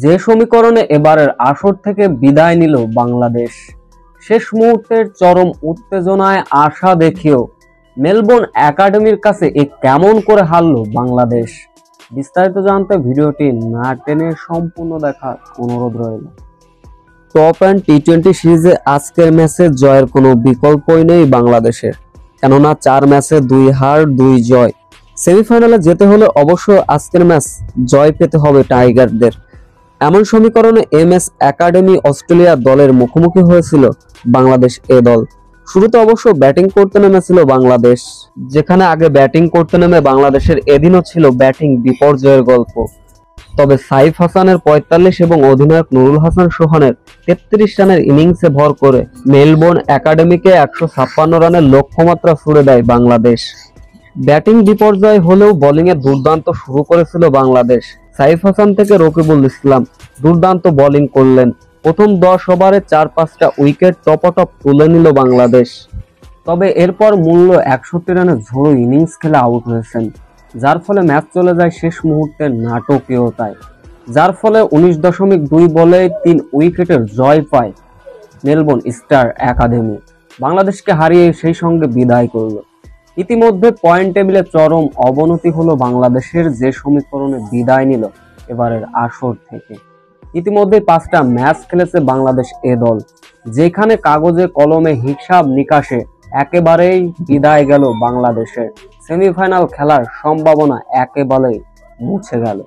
যে সমীকরণে এবারের আসর থেকে বিদায় নিল বাংলাদেশ। শেষ মুহূর্তের চরম উত্তেজনায় আশা দেখিয়েও মেলবোর্ন একাডেমির কাছে কেমন করে হারল বাংলাদেশ। বিস্তারিত জানতে ভিডিওটি না টেনে সম্পূর্ণ দেখার অনুরোধ রইল। টপ অ্যান্ড টি-20 সিরিজে আজকের ম্যাচে জয়ের কোনো বিকল্পই নেই বাংলাদেশের, কেননা 4 ম্যাচে 2 হার 2 জয়। সেমিফাইনালে যেতে হলে অবশ্য আজকের ম্যাচ জয় পেতে হবে টাইগারদের। এমন সমীকরণে এমএস একাডেমি অস্ট্রেলিয়া দলের মুখোমুখি হয়েছিল বাংলাদেশ এ দল। শুরুতে অবশ্য ব্যাটিং করতে নেমেছিল বাংলাদেশ, যেখানে আগে ব্যাটিং করতে নেমে বাংলাদেশের এদিনও ছিল ব্যাটিং বিপর্যয়ের গল্প। তবে সাইফ হাসানের 45 এবং অধিনায়ক নুরুল হাসান সোহানের 33 রানের ইনিংসে ভর করে মেলবোর্ন একাডেমিকে 156 রানের লক্ষ্যমাত্রা ছুড়ে দেয় বাংলাদেশ। ব্যাটিং বিপর্যয় হলেও বোলিংয়ে দুর্দান্ত শুরু করেছিল বাংলাদেশ। সাইফ হাসান থেকে রকিবুল ইসলাম দুর্দান্ত বোলিং করলেন। প্রথম 10 ওভারে 4-5টা উইকেট টপটপ তুলে নিল বাংলাদেশ। তবে এরপর মূল্য 61 রানের ঝোড়ো ইনিংস খেলে আউট হয়েছেন, যার ফলে ম্যাচ চলে যায় শেষ মুহূর্তের নাটকীয়তায়। যার ফলে 19.2 বলে 3 উইকেটের জয় পায় মেলবোর্ন স্টার একাডেমি। বাংলাদেশকে হারিয়ে সেই সঙ্গে বিদায় করল। ইতিমধ্যে পয়েন্ট টেবিলে চরম অবনতি হলো বাংলাদেশের, যে সমীকরণে বিদায় নিল এবারের আসর থেকে। ইতিমধ্যে 5টা ম্যাচ খেলেছে বাংলাদেশ এ দল, যেখানে কাগজে কলমে হিসাব নিকাশে একেবারেই বিদায় গেল বাংলাদেশের। সেমিফাইনাল খেলার সম্ভাবনা একেবারেই মুছে গেল।